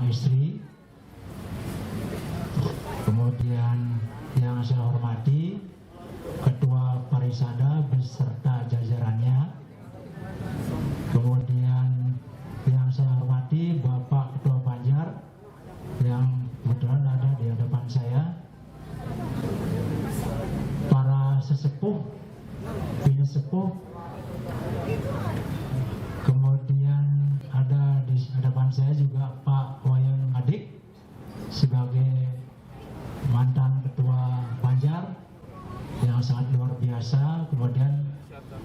istri, kemudian yang saya hormati Ketua Parisada beserta jajarannya, kemudian yang saya hormati Bapak Ketua Banjar yang kebetulan ada di hadapan saya, para sesepuh, bini sepuh, kemudian ada di hadapan saya juga Pak Wayan Adik sebagai mantan Ketua Banjar yang sangat luar biasa, kemudian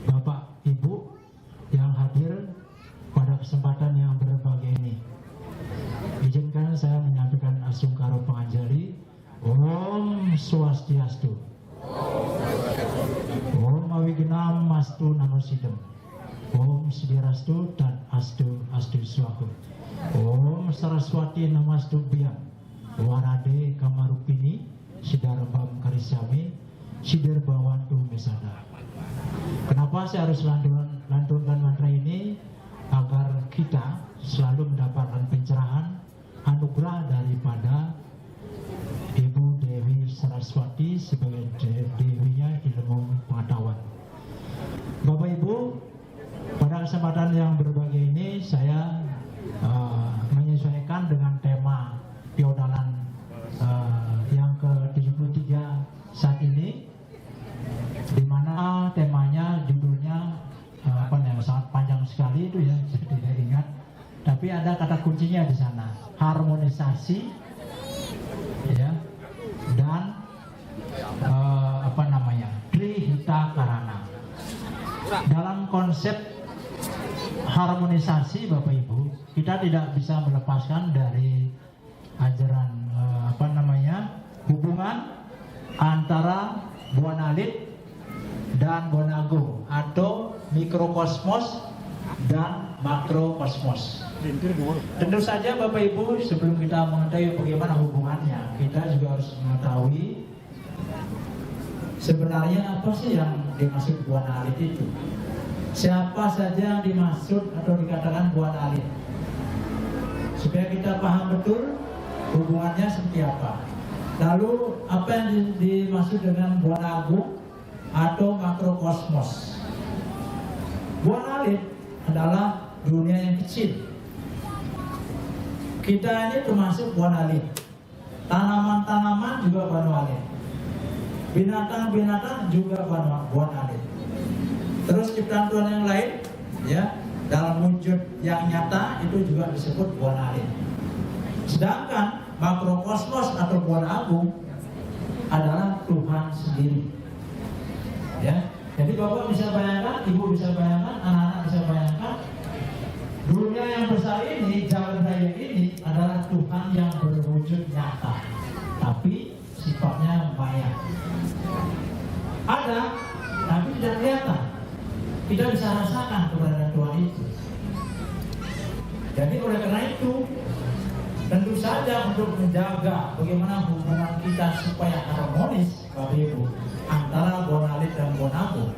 Bapak Ibu yang hadir pada kesempatan yang berbahagia ini. Izinkan saya menyampaikan asungkaro panganjali. Om Swastiastu. Om Awigenam Mastu Namosidem. Om Sidirastu dan Astu Swahu. Om Saraswati Namastu Biang. Warade Kamarupini Sidarabam Karisami Sidarbawantu Mesada. Kenapa saya harus lantunkan mantra ini? Agar kita selalu mendapatkan pencerahan, anugerah daripada Ibu Dewi Saraswati sebagai dewinya ilmu pengetahuan. Bapak Ibu, pada kesempatan yang berbahagia ini saya menyesuaikan dengan tema Piodalan yang ke-73 saat ini, di mana temanya judulnya sangat panjang sekali itu ya, saya tidak ingat, tapi ada kata kuncinya di sana, harmonisasi ya, dan Trihita Karana. Dalam konsep harmonisasi Bapak Ibu, kita tidak bisa melepaskan dari ajaran hubungan antara Buana Alit dan Buana Agung, atau mikrokosmos dan makrokosmos. Tentu saja Bapak Ibu, sebelum kita mengetahui bagaimana hubungannya, kita juga harus mengetahui sebenarnya apa sih yang dimaksud Buana Alit itu. Siapa saja yang dimaksud atau dikatakan Buana Alit, supaya kita paham betul hubungannya seperti apa. Lalu apa yang dimaksud dengan Buana Agung atau makrokosmos? Buana Alit adalah dunia yang kecil. Kita ini termasuk Buana Alit. Tanaman-tanaman juga Buana Alit. Binatang-binatang juga Buana Alit. Terus ciptaan Tuhan yang lain, ya, dalam wujud yang nyata itu juga disebut Buana Alit. Sedangkan makrokosmos atau Buana Agung adalah Tuhan sendiri. Ya, jadi Bapak bisa bayangkan, Ibu bisa bayangkan, anak-anak bisa bayangkan, dunia yang besar ini, jalan raya ini adalah Tuhan yang berwujud nyata, tapi sifatnya maya. Ada, tapi tidak kelihatan. Kita bisa rasakan keberadaan Tuhan itu. Jadi oleh karena itu, tentu saja untuk menjaga bagaimana hubungan kita supaya harmonis, Bapak Ibu, antara Buana Alit dan Buana Agung,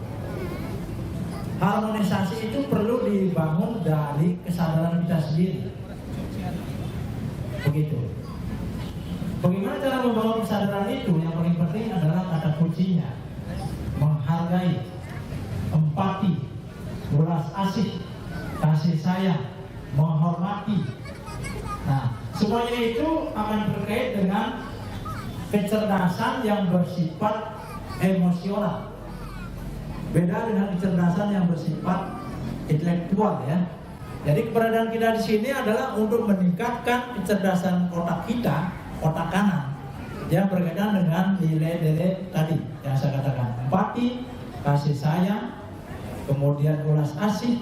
harmonisasi itu perlu dibangun dari kesadaran kita sendiri. Begitu. Bagaimana cara membangun kesadaran itu? Yang paling penting adalah kata kuncinya, menghargai, empati, belas asih, kasih sayang, menghormati. Nah, semuanya itu akan terkait dengan kecerdasan yang bersifat emosional. Beda dengan kecerdasan yang bersifat intelektual, ya. Jadi keberadaan kita di sini adalah untuk meningkatkan kecerdasan otak kita, otak kanan, yang berkaitan dengan nilai-nilai tadi yang saya katakan, empati, kasih sayang, kemudian ulas asih,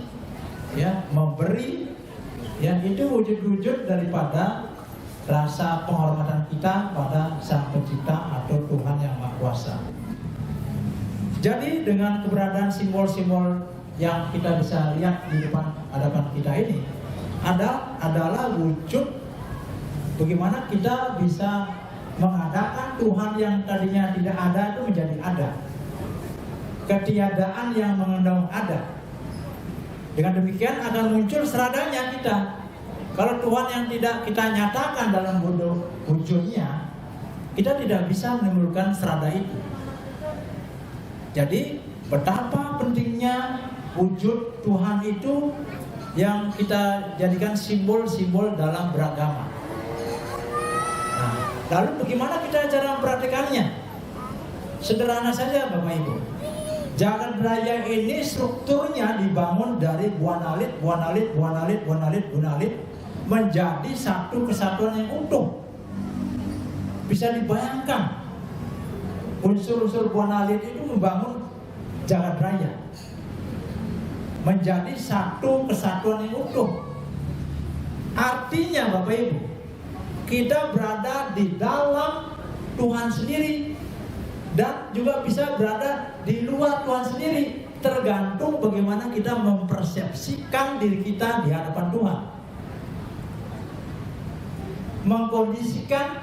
ya, memberi, ya, itu wujud-wujud daripada rasa penghormatan kita pada Sang Pencipta atau Tuhan yang Maha Kuasa. Jadi dengan keberadaan simbol-simbol yang kita bisa lihat di depan hadapan kita ini adalah wujud bagaimana kita bisa mengadakan Tuhan yang tadinya tidak ada itu menjadi ada. Ketiadaan yang mengandung ada. Dengan demikian akan muncul seradanya kita. Kalau Tuhan yang tidak kita nyatakan dalam wujudnya, kita tidak bisa menimbulkan serada itu. Jadi betapa pentingnya wujud Tuhan itu yang kita jadikan simbol-simbol dalam beragama. Nah, lalu bagaimana kita cara mempraktikannya? Sederhana saja Bapak Ibu. Jagat raya ini strukturnya dibangun dari buah nalit menjadi satu kesatuan yang utuh. Bisa dibayangkan unsur-unsur buah nalit itu membangun jagat raya menjadi satu kesatuan yang utuh. Artinya Bapak Ibu, kita berada di dalam Tuhan sendiri dan juga bisa berada di luar Tuhan sendiri, tergantung bagaimana kita mempersepsikan diri kita di hadapan Tuhan. Mengkondisikan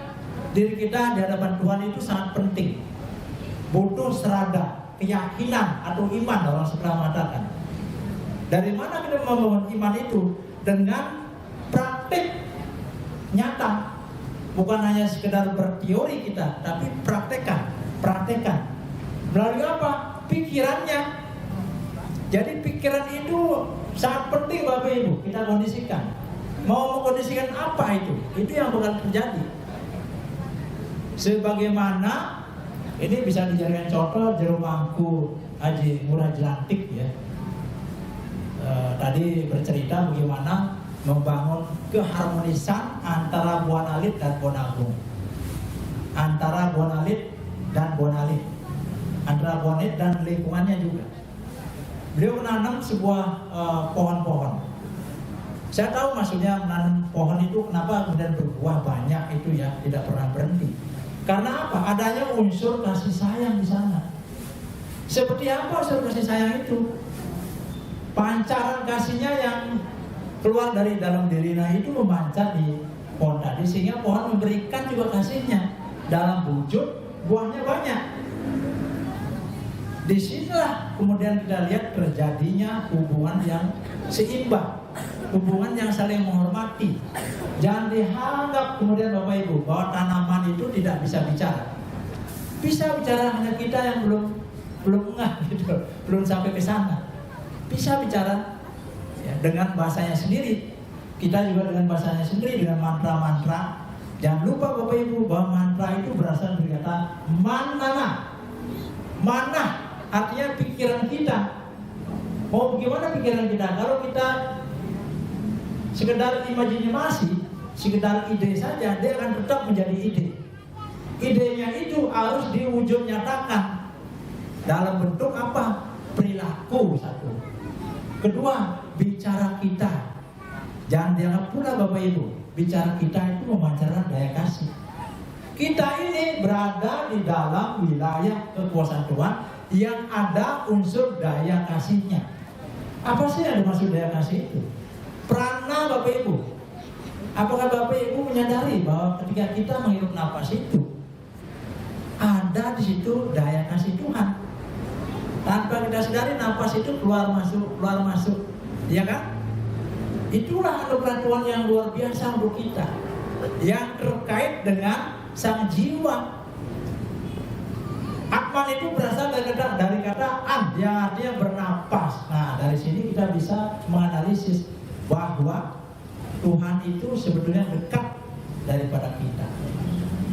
diri kita di hadapan Tuhan itu sangat penting. Butuh serada, keyakinan atau iman orang sebelah mengatakan. Dari mana kita membangun iman itu? Dengan praktik nyata. Bukan hanya sekedar berteori kita, tapi praktekkan. Melalui apa? Pikirannya. Jadi pikiran itu sangat penting Bapak Ibu, kita kondisikan. Mau mengkondisikan apa itu? Itu yang bakal terjadi. Sebagaimana ini bisa dijadikan contoh Jero Mangku Haji Ngurah Jelantik ya. Tadi bercerita bagaimana membangun keharmonisan antara buah nalit dan pohon agung, antara buah nalit dan buah nalit, antara buah nalit dan lingkungannya juga. Beliau menanam sebuah pohon-pohon. Saya tahu maksudnya menanam pohon itu kenapa kemudian berbuah banyak itu ya, tidak pernah berhenti. Karena apa? Adanya unsur kasih sayang di sana. Seperti apa unsur kasih sayang itu? Pancaran kasihnya yang keluar dari dalam dirinya itu memancar di pohon tadi, sehingga pohon memberikan juga kasihnya dalam wujud buahnya banyak. Disinilah kemudian kita lihat terjadinya hubungan yang seimbang, hubungan yang saling menghormati. Jangan dianggap kemudian Bapak Ibu bahwa tanaman itu tidak bisa bicara. Bisa bicara, hanya kita yang belum ngeh gitu, belum sampai ke sana. Bisa bicara ya, dengan bahasanya sendiri. Kita juga dengan bahasanya sendiri, dengan mantra-mantra. Jangan lupa Bapak Ibu bahwa mantra itu berasal dari kata manana. Mana artinya pikiran kita. Mau bagaimana pikiran kita? Kalau kita sekedar imajinasi, sekedar ide saja, dia akan tetap menjadi ide. Idenya itu harus diwujud nyatakan dalam bentuk apa? Perilaku satu. Kedua, bicara kita. Jangan dianggap pula Bapak Ibu, bicara kita itu memancarkan daya kasih. Kita ini berada di dalam wilayah kekuasaan Tuhan yang ada unsur daya kasihnya. Apa sih yang dimaksud daya kasih itu? Prana Bapak Ibu. Apakah Bapak Ibu menyadari bahwa ketika kita menghirup napas itu ada di situ daya kasih Tuhan? Tanpa kita sadari napas itu keluar masuk, ya kan? Itulah anugerah Tuhan yang luar biasa untuk kita, yang terkait dengan sang jiwa. Atman itu berasal dari kata an, yang artinya bernapas. Nah, dari sini kita bisa menganalisis bahwa Tuhan itu sebetulnya dekat daripada kita.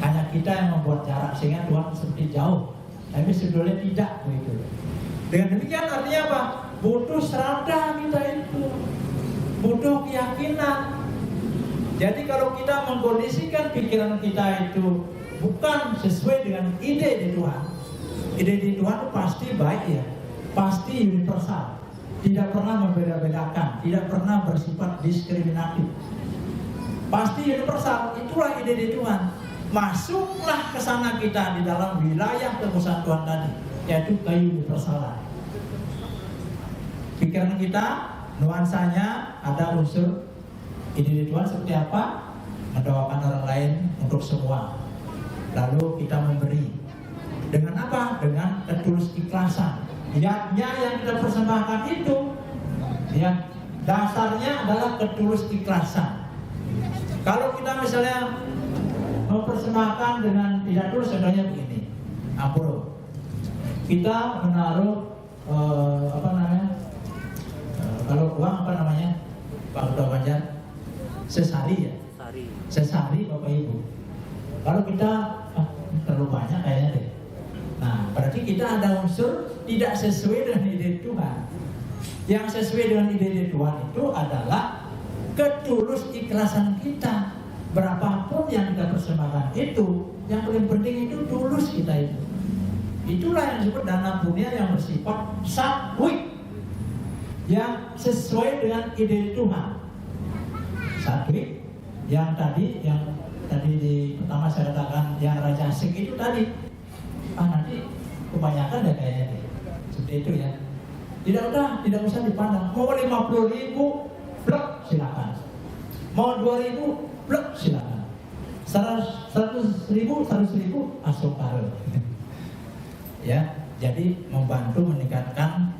Hanya kita yang membuat jarak sehingga Tuhan seperti jauh, tapi sebetulnya tidak begitu. Dengan demikian artinya apa? Butuh serada kita itu, butuh keyakinan. Jadi kalau kita mengkondisikan pikiran kita itu bukan sesuai dengan ide di Tuhan, ide di Tuhan itu pasti baik ya, pasti universal, tidak pernah membeda-bedakan, tidak pernah bersifat diskriminatif, pasti universal. Itulah ide di Tuhan. Masuklah ke sana kita di dalam wilayah kekuasaan Tuhan tadi, yaitu keuniversalan. Pikiran kita, nuansanya ada unsur ide di Tuhan seperti apa? Mendoakan orang lain untuk semua. Lalu kita memberi. Dengan apa? Dengan ketulus ikhlasan. Niatnya yang kita persembahkan itu, ya, dasarnya adalah ketulus ikhlasan. Kalau kita misalnya mempersembahkan dengan tidak tulus, contohnya begini, bro, kita menaruh kalau uang apa namanya, Pak Ketua Banjar, sesari ya, sesari Bapak Ibu. Kalau kita terlalu banyak kayaknya deh. Nah, berarti kita ada unsur tidak sesuai dengan ide Tuhan. Yang sesuai dengan ide Tuhan itu adalah ketulus ikhlasan kita. Berapapun yang kita persembahkan itu, yang paling penting itu tulus kita itu. Itulah yang disebut dana punya yang bersifat sakwik, yang sesuai dengan ide Tuhan. Sakwik yang tadi di pertama saya katakan yang Raja Asik itu tadi, nanti kebanyakan deh kayaknya seperti itu ya. Tidak usah dipandang. Mau 50.000 blok silakan, mau 2.000 blok silakan, 100.000 asal karo. Ya, jadi membantu meningkatkan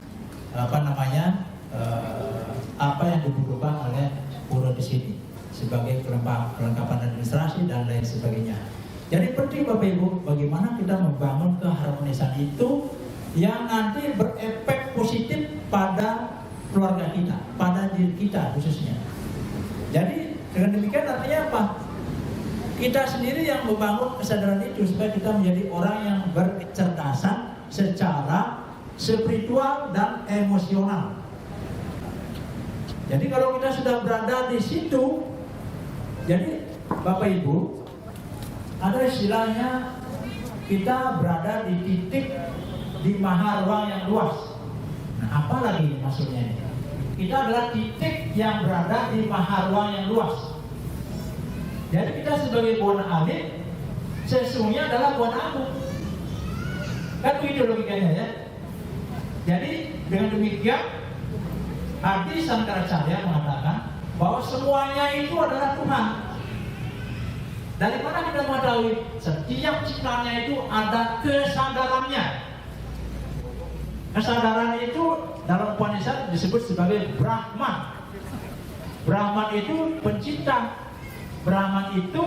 apa yang dibutuhkan oleh pura di sini sebagai perlengkapan administrasi dan lain sebagainya. Jadi penting Bapak Ibu, bagaimana kita membangun keharmonisan itu yang nanti berefek positif pada keluarga kita, pada diri kita khususnya. Jadi dengan demikian artinya apa? Kita sendiri yang membangun kesadaran itu supaya kita menjadi orang yang berkecerdasan secara spiritual dan emosional. Jadi kalau kita sudah berada di situ, jadi Bapak Ibu, ada istilahnya kita berada di titik di maha ruang yang luas. Nah, apa lagi maksudnya ini? Kita adalah titik yang berada di maha ruang yang luas. Jadi kita sebagai buana alit sesungguhnya adalah buana agung. Kan begitu logikanya ya. Jadi dengan demikian Adi Sangkaracaya mengatakan bahwa semuanya itu adalah Tuhan. Dari mana kita mengetahui? Setiap ciptaannya itu ada kesadarannya. Kesadaran itu dalam Upanishad disebut sebagai Brahman. Brahman itu pencipta. Brahman itu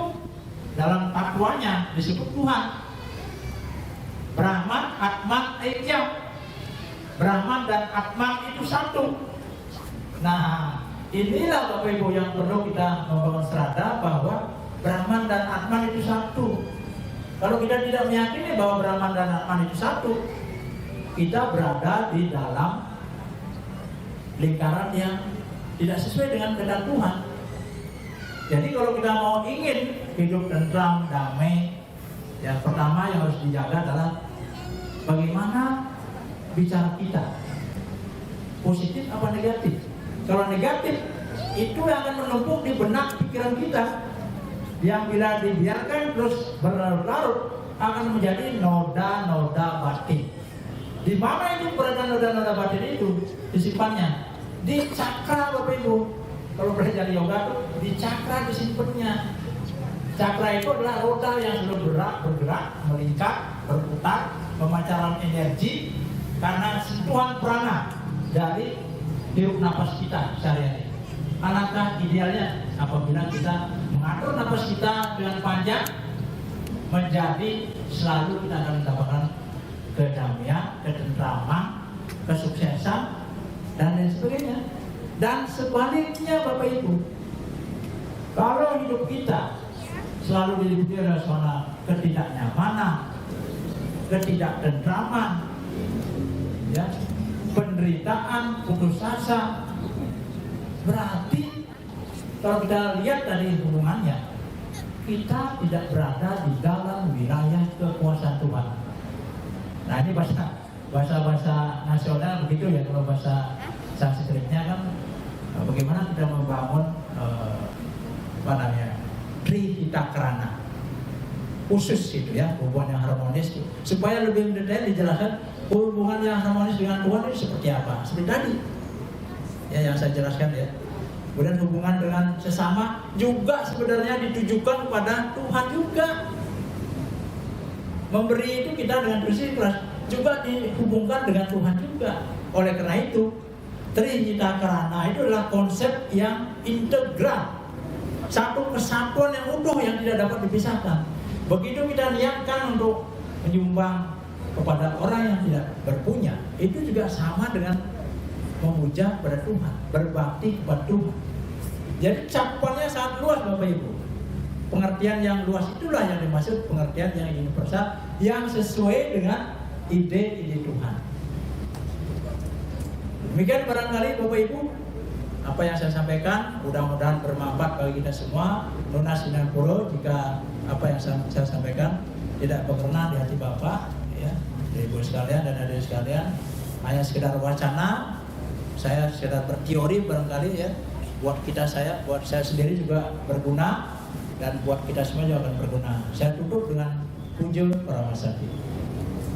dalam takwanya disebut Tuhan. Brahman, Atman, Aikyam. Brahman dan Atman itu satu. Nah, inilah Bapak Ibu yang perlu kita membangun serada bahwa Brahman dan Atman itu satu. Kalau kita tidak meyakini bahwa Brahman dan Atman itu satu, kita berada di dalam lingkaran yang tidak sesuai dengan kehendak Tuhan. Jadi kalau kita mau ingin hidup tentram, damai, yang pertama yang harus dijaga adalah bagaimana bicara kita, positif apa negatif. Kalau negatif, itu yang akan menumpuk di benak pikiran kita, yang bila dibiarkan terus berlarut-larut akan menjadi noda-noda batin. Di mana itu berada noda-noda batin itu disimpannya? Di cakra Bapak Ibu. Kalau belajar yoga itu di cakra disimpannya. Cakra itu adalah roda yang selalu bergerak, melingkar, berputar, memancarkan energi karena sentuhan prana dari hirup napas kita sehari-hari. Alangkah idealnya apabila kita mengatur napas kita dengan panjang, menjadi selalu kita akan mendapatkan kedamaian, ketentraman, kesuksesan, dan lain sebagainya. Dan sebaliknya Bapak Ibu, kalau hidup kita selalu diliputi oleh suasana ketidaknyamanan, ketidaktentraman, ya, penderitaan, putus asa, berarti kalau kita lihat dari hubungannya, kita tidak berada di dalam wilayah kekuasaan Tuhan. Nah, ini bahasa nasional begitu ya. Kalau bahasa Sanskritnya kan bagaimana kita membangun Trihitakrana khusus gitu ya, hubungan yang harmonis gitu. Supaya lebih mendetail dijelaskan hubungan yang harmonis dengan Tuhan itu seperti apa. Seperti tadi ya yang saya jelaskan ya. Kemudian hubungan dengan sesama juga sebenarnya ditujukan kepada Tuhan juga. Memberi itu kita dengan tulus ikhlas juga dihubungkan dengan Tuhan juga. Oleh karena itu Trihitakrana itu adalah konsep yang integral. satu kesatuan yang utuh yang tidak dapat dipisahkan. Begitu kita niatkan untuk menyumbang kepada orang yang tidak berpunya, itu juga sama dengan memuja kepada Tuhan, berbakti kepada Tuhan. Jadi cakupannya sangat luas Bapak Ibu. Pengertian yang luas itulah yang dimaksud pengertian yang universal, yang sesuai dengan ide-ide Tuhan. Demikian barangkali Bapak Ibu apa yang saya sampaikan, mudah-mudahan bermanfaat bagi kita semua. Lunas 90 jika apa yang saya sampaikan tidak berkenan di hati Bapak, ya, Ibu sekalian dan adik sekalian, hanya sekedar wacana, saya sekedar berteori barangkali ya, buat saya sendiri juga berguna dan buat kita semua juga akan berguna. Saya tutup dengan Punjul Paramasati.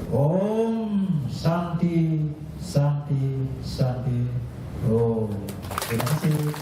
Om Santi Santi Santi. Oh, terima kasih.